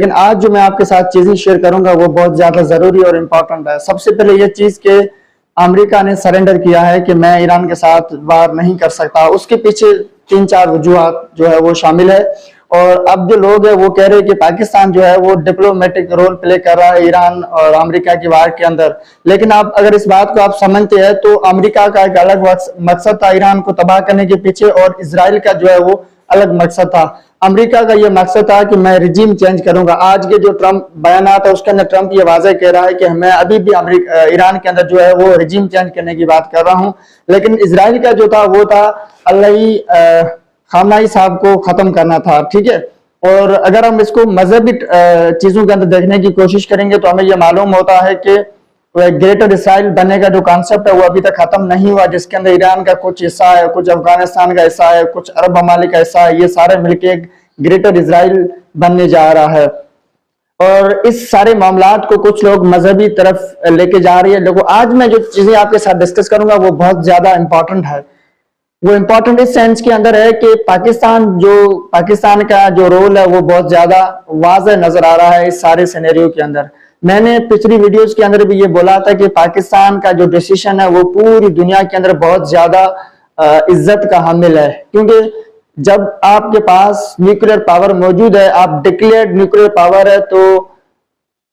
لیکن آج جو میں آپ کے ساتھ چیزیں شیئر کروں گا وہ بہت زیادہ ضروری اور امپورٹنٹ ہے۔ سب سے پہلے یہ چیز کہ امریکہ نے سرنڈر کیا ہے کہ میں ایران کے ساتھ وار نہیں کر سکتا۔ اس کے پیچھے 3-4 وجوہات جو ہے وہ شامل ہے، اور اب جو لوگ ہیں وہ کہہ رہے ہیں کہ پاکستان جو ہے وہ ڈپلومیٹک رول پلے کر رہا ہے ایران اور امریکہ کی وار کے اندر۔ لیکن آپ اگر اس بات کو آپ سمجھتے ہیں تو امریکہ کا ایک الگ مقصد تھا ایران کو تباہ کرنے کے پیچھے، اور اسرائیل کا جو ہے وہ الگ مقصد تھا۔ امریکہ کا یہ مقصد تھا کہ میں رجیم چینج کروں گا۔ آج کے جو ٹرمپ بیانات ہے اس کے اندر ٹرمپ یہ واضح کہہ رہا ہے کہ میں ابھی بھی ایران کے اندر جو ہے وہ رجیم چینج کرنے کی بات کر رہا ہوں، لیکن اسرائیل کا جو تھا وہ تھا اللہ خامنائی صاحب کو ختم کرنا تھا، ٹھیک ہے۔ اور اگر ہم اس کو مذہبی چیزوں کے اندر دیکھنے کی کوشش کریں گے تو ہمیں یہ معلوم ہوتا ہے کہ گریٹر اسرائیل بننے کا جو کانسیپٹ ہے وہ ابھی تک ختم نہیں ہوا، جس کے اندر ایران کا کچھ حصہ ہے، کچھ افغانستان کا حصہ ہے، کچھ عرب ممالک کا حصہ ہے، یہ سارے مل کے ایک گریٹر اسرائیل بننے جا رہا ہے۔ اور اس سارے معاملات کو کچھ لوگ مذہبی طرف لے کے جا رہی ہے۔ لیکن آج میں جو چیزیں آپ کے ساتھ ڈسکس کروں گا وہ بہت زیادہ امپورٹنٹ ہے۔ وہ امپورٹنٹ اس سینس کے اندر ہے کہ پاکستان کا جو رول ہے وہ بہت زیادہ واضح نظر آ رہا ہے اس سارے سینیریو کے اندر۔ میں نے پچھلی ویڈیوز کے اندر بھی یہ بولا تھا کہ پاکستان کا جو ڈیسیشن ہے وہ پوری دنیا کے اندر بہت زیادہ عزت کا حامل ہے، کیونکہ جب آپ کے پاس نیوکلیر پاور موجود ہے، آپ ڈکلیئرڈ نیوکلیر پاور ہے، تو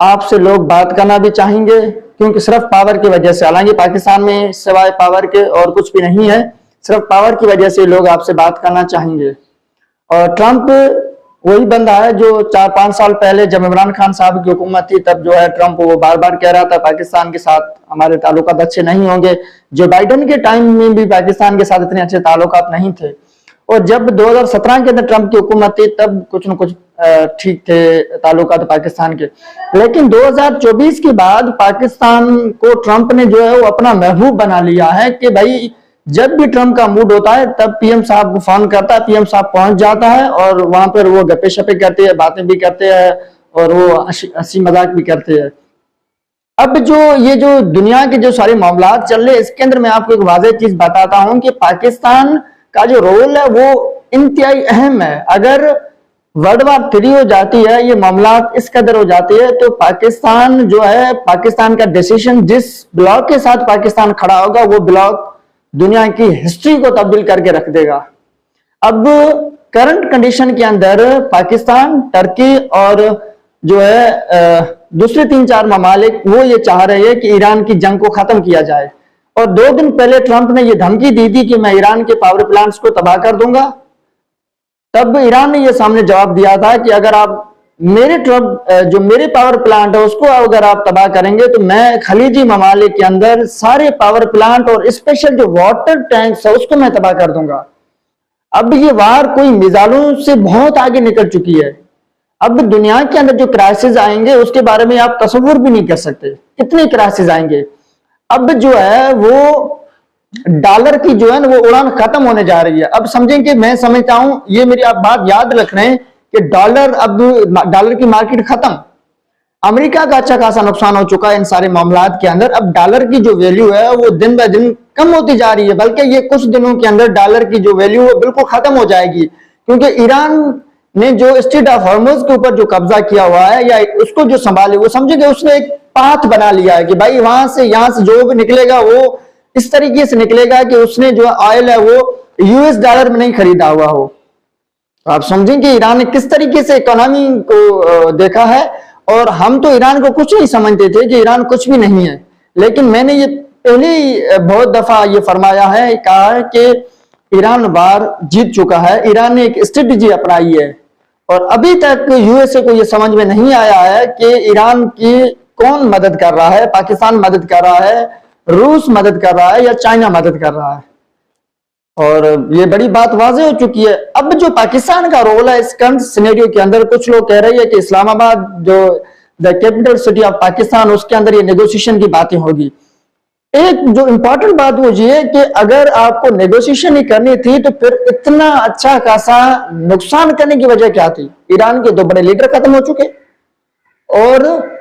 آپ سے لوگ بات کرنا بھی چاہیں گے، کیونکہ صرف پاور کی وجہ سے، حالانکہ پاکستان میں سوائے پاور کے اور کچھ بھی نہیں ہے، صرف پاور کی وجہ سے لوگ آپ سے بات کرنا چاہیں گے۔ اور ٹرمپ وہی بندہ ہے جو 4-5 سال پہلے جب عمران خان صاحب کی حکومت تھی تب جو ہے ٹرمپ وہ بار بار کہہ رہا تھا پاکستان کے ساتھ ہمارے تعلقات اچھے نہیں ہوں گے۔ جو بائیڈن کے ٹائم میں بھی پاکستان کے ساتھ اتنے اچھے تعلقات نہیں تھے، اور جب 2017 کے اندر ٹرمپ کی حکومت تھی تب کچھ نہ کچھ ٹھیک تھے تعلقات پاکستان کے۔ لیکن 2024 کے بعد پاکستان کو ٹرمپ نے جو ہے وہ اپنا محبوب بنا لیا ہے کہ بھائی جب بھی ٹرمپ کا موڈ ہوتا ہے تب پی ایم صاحب کو فون کرتا ہے، پی ایم صاحب پہنچ جاتا ہے اور وہاں پر وہ گپے شپے کرتے ہیں، باتیں بھی کرتے ہیں اور وہ ہنسی مذاق بھی کرتے ہیں۔ اب جو دنیا کے جو سارے معاملات چل رہے ہیں اس کے اندر میں آپ کو ایک واضح چیز بتاتا ہوں کہ پاکستان کا جو رول ہے وہ انتہائی اہم ہے۔ اگر ورلڈ وار 3 ہو جاتی ہے، یہ معاملات اس قدر ہو جاتے ہیں، تو پاکستان جو ہے، پاکستان کا ڈیسیشن جس بلاک کے ساتھ پاکستان کھڑا ہوگا وہ بلاک دنیا کی ہسٹری کو تبدیل کر کے رکھ دے گا۔ اب کرنٹ کنڈیشن کے اندر پاکستان، ترکی اور جو ہے دوسرے 3-4 ممالک وہ یہ چاہ رہے ہیں کہ ایران کی جنگ کو ختم کیا جائے، اور 2 دن پہلے ٹرمپ نے یہ دھمکی دی تھی کہ میں ایران کے پاور پلانٹس کو تباہ کر دوں گا۔ تب ایران نے یہ سامنے جواب دیا تھا کہ اگر آپ جو میرے پاور پلانٹ ہے اس کو اگر آپ تباہ کریں گے تو میں خلیجی ممالک کے اندر سارے پاور پلانٹ اور اسپیشل جو واٹر ٹینکس ہے اس کو میں تباہ کر دوں گا۔ اب یہ وار کوئی مثالوں سے بہت آگے نکل چکی ہے۔ اب دنیا کے اندر جو کرائسس آئیں گے اس کے بارے میں آپ تصور بھی نہیں کر سکتے، کتنے کرائسس آئیں گے۔ اب جو ہے وہ ڈالر کی جو ہے نا وہ اڑان ختم ہونے جا رہی ہے۔ اب سمجھیں کہ میں سمجھتا ہوں، یہ میری آپ بات یاد رکھ رہے ہیں کہ ڈالر کی مارکیٹ ختم، امریکہ کا اچھا خاصا نقصان ہو چکا ہے ان سارے معاملات کے اندر۔ اب ڈالر کی جو ویلیو ہے وہ دن بہ دن کم ہوتی جا رہی ہے، بلکہ یہ کچھ دنوں کے اندر ڈالر کی جو ویلیو ہے بالکل ختم ہو جائے گی، کیونکہ ایران نے جو اسٹریٹ آف ہارمز کے اوپر جو قبضہ کیا ہوا ہے یا اس کو جو سنبھالے، وہ سمجھے کہ اس نے ایک پاتھ بنا لیا ہے کہ بھائی وہاں سے یہاں سے جو بھی نکلے گا وہ اس طریقے سے نکلے گا کہ اس نے جو آئل ہے وہ US ڈالر میں نہیں خریدا ہوا ہو۔ آپ سمجھیں کہ ایران نے کس طریقے سے اکانومی کو دیکھا ہے، اور ہم تو ایران کو کچھ نہیں سمجھتے تھے کہ ایران کچھ بھی نہیں ہے، لیکن میں نے یہ پہلے ہی بہت دفعہ یہ فرمایا ہے، کہا ہے کہ ایران وار جیت چکا ہے۔ ایران نے ایک اسٹریٹجی اپنائی ہے، اور ابھی تک USA کو یہ سمجھ میں نہیں آیا ہے کہ ایران کی کون مدد کر رہا ہے، پاکستان مدد کر رہا ہے، روس مدد کر رہا ہے یا چائنا مدد کر رہا ہے، اور یہ بڑی بات واضح ہو چکی ہے۔ اب جو پاکستان کا رول ہے اس کرنٹ سینیریو کے اندر، کچھ لوگ کہہ رہے ہیں کہ اسلام آباد جو کیپٹل سٹی آف پاکستان اس کے اندر یہ نیگوسیشن کی باتیں ہوگی۔ ایک جو امپورٹنٹ بات وہ یہ ہے کہ اگر آپ کو نیگوسیشن ہی کرنی تھی تو پھر اتنا اچھا خاصا نقصان کرنے کی وجہ کیا تھی؟ ایران کے 2 بڑے لیڈر ختم ہو چکے، اور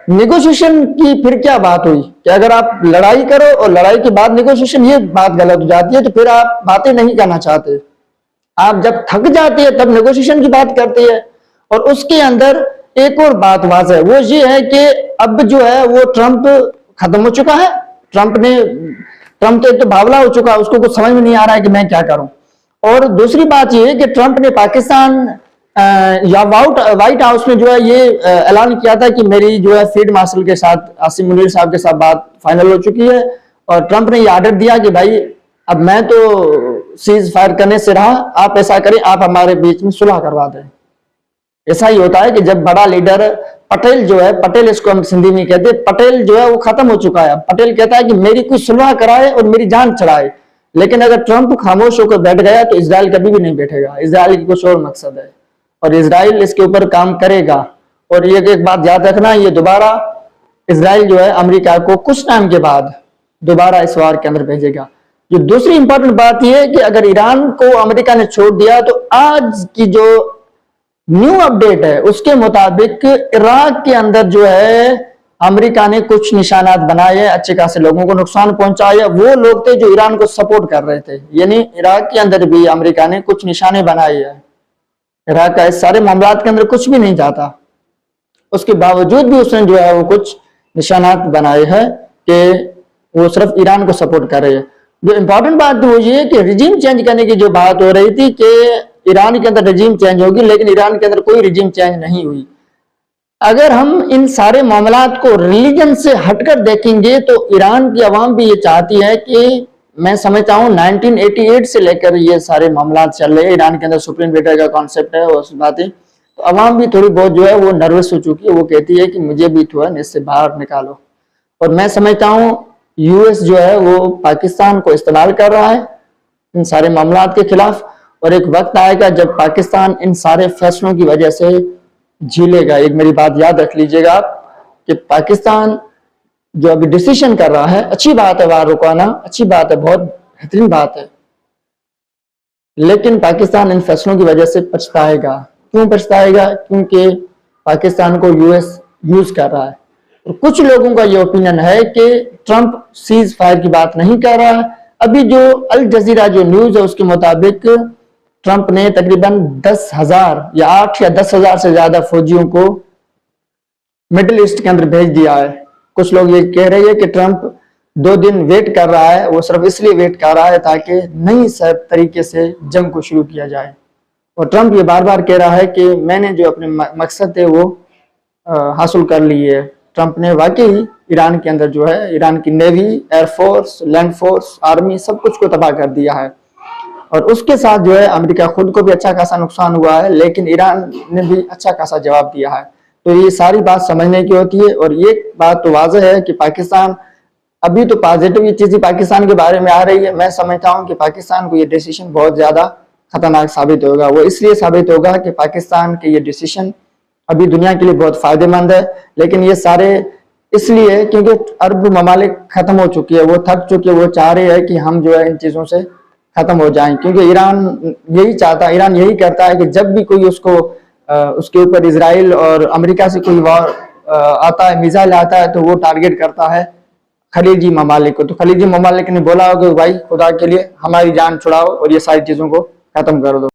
نیگوسیشن کی پھر کیا بات ہوئی کہ اگر آپ لڑائی کرو اور لڑائی کے بعد نیگوسیشن، یہ بات غلط ہو جاتی ہے، تو پھر آپ باتیں نہیں کرنا چاہتے۔ آپ جب تھک جاتے ہیں تب نیگوسیشن کی بات کرتے ہیں، اور اس کے اندر ایک اور بات واضح ہے، وہ یہ ہے کہ اب جو ہے وہ ٹرمپ ختم ہو چکا ہے. ٹرمپ تو ایک تو باولا ہو چکا ہے، اس کو کچھ سمجھ میں نہیں آ رہا ہے کہ میں کیا کروں. اور دوسری بات یہ ہے کہ ٹرمپ نے پاکستان یا وائٹ ہاؤس میں جو ہے یہ اعلان کیا تھا کہ میری جو ہے فیلڈ مارشل کے ساتھ عاصم منیر صاحب کے ساتھ بات فائنل ہو چکی ہے، اور ٹرمپ نے یہ آرڈر دیا کہ بھائی اب میں تو سیز فائر کرنے سے رہا، آپ ایسا کریں، آپ ہمارے بیچ میں صلح کروا دیں. ایسا ہی ہوتا ہے کہ جب بڑا لیڈر پٹیل جو ہے، پٹیل اس کو ہم سندھی میں کہتے ہیں، پٹیل جو ہے وہ ختم ہو چکا ہے. پٹیل کہتا ہے کہ میری کوئی صلح کرائے اور میری جان چڑھائے. لیکن اگر ٹرمپ خاموش ہو کر بیٹھ گیا تو اسرائیل کبھی بھی نہیں بیٹھے گا. اسرائیل کی کچھ اور مقصد ہے اور اسرائیل اس کے اوپر کام کرے گا. اور یہ ایک بات یاد رکھنا، یہ دوبارہ اسرائیل جو ہے امریکہ کو کچھ ٹائم کے بعد دوبارہ اس وار کے اندر بھیجے گا. جو دوسری امپورٹنٹ بات یہ ہے کہ اگر ایران کو امریکہ نے چھوڑ دیا تو آج کی جو نیو اپڈیٹ ہے اس کے مطابق عراق کے اندر جو ہے امریکہ نے کچھ نشانات بنائے ہیں، اچھے خاصے لوگوں کو نقصان پہنچایا. وہ لوگ تھے جو ایران کو سپورٹ کر رہے تھے، یعنی عراق کے اندر بھی امریکہ نے کچھ نشانے بنائے ہیں. عراق کا اس سارے معاملات کے اندر کچھ بھی نہیں جاتا، اس کے باوجود بھی اس نے جو ہے وہ کچھ نشانات بنائے ہیں کہ وہ صرف ایران کو سپورٹ کر رہے ہیں. جو امپورٹنٹ بات وہ یہ ہے کہ رجیم چینج کرنے کی جو بات ہو رہی تھی کہ ایران کے اندر رجیم چینج ہوگی، لیکن ایران کے اندر کوئی رجیم چینج نہیں ہوئی. اگر ہم ان سارے معاملات کو ریلیجن سے ہٹ کر دیکھیں گے تو ایران کی عوام بھی یہ چاہتی ہے کہ، میں سمجھتا ہوں 1988 سے لے کر یہ سارے معاملات چل رہے ہیں، ایران کے اندر سپریم لیڈر کا کانسیپٹ ہے اور باتیں، تو عوام بھی تھوڑی بہت جو ہے وہ نروس ہو چکی ہے. وہ کہتی ہے کہ مجھے بھی تو ہے اس سے باہر نکالو. اور میں سمجھتا ہوں یو ایس جو ہے وہ پاکستان کو استعمال کر رہا ہے ان سارے معاملات کے خلاف، اور ایک وقت آئے گا جب پاکستان ان سارے فیصلوں کی وجہ سے جھیلے گا. ایک میری بات یاد رکھ لیجئے گا کہ پاکستان جو ابھی ڈیسیشن کر رہا ہے، اچھی بات ہے وار رکانا، اچھی بات ہے، بہت بہترین بات ہے، لیکن پاکستان ان فیصلوں کی وجہ سے پچھتائے گا. کیوں پچھتائے گا؟ کیونکہ پاکستان کو یو ایس یوز کر رہا ہے. اور کچھ لوگوں کا یہ اوپینین ہے کہ ٹرمپ سیز فائر کی بات نہیں کر رہا ہے. ابھی جو الجزیرہ جو نیوز ہے اس کے مطابق ٹرمپ نے تقریباً 10,000 یا 8 یا 10,000 سے زیادہ فوجیوں کو مڈل ایسٹ کے اندر بھیج دیا ہے. کچھ لوگ یہ کہہ رہے ہیں کہ ٹرمپ 2 دن ویٹ کر رہا ہے، وہ صرف اس لیے ویٹ کر رہا ہے تاکہ نئی طریقے سے جنگ کو شروع کیا جائے. اور ٹرمپ یہ بار بار کہہ رہا ہے کہ میں نے جو اپنے مقصد تھے وہ حاصل کر لی ہے. ٹرمپ نے واقعی ایران کے اندر جو ہے ایران کی navy, air force, land force, army سب کچھ کو تباہ کر دیا ہے. اور اس کے ساتھ جو ہے امریکہ خود کو بھی اچھا خاصا نقصان ہوا ہے، لیکن ایران نے بھی اچھا خاصا جواب دیا ہے. تو یہ ساری بات سمجھنے کی ہوتی ہے. اور یہ بات تو واضح ہے کہ پاکستان ابھی تو پازیٹو یہ چیزیں پاکستان کے بارے میں آ رہی ہے. میں سمجھتا ہوں کہ پاکستان کو یہ ڈیسیشن بہت زیادہ خطرناک ثابت ہوگا. وہ اس لیے ثابت ہوگا کہ پاکستان کے یہ ڈیسیشن ابھی دنیا کے لیے بہت فائدہ مند ہے، لیکن یہ سارے اس لیے کیونکہ عرب ممالک ختم ہو چکی ہے، وہ تھک چکے، وہ چاہ رہے ہیں کہ ہم جو ہے ان چیزوں سے ختم ہو جائیں. کیونکہ ایران یہی چاہتا ہے، ایران یہی کرتا ہے کہ جب بھی کوئی اس کے اوپر اسرائیل اور امریکہ سے کوئی وار آتا ہے، میزائل آتا ہے، تو وہ ٹارگٹ کرتا ہے خلیجی ممالک کو. تو خلیجی ممالک نے بولا ہوگا بھائی خدا کے لیے ہماری جان چھڑاؤ اور یہ ساری چیزوں کو ختم کر دو.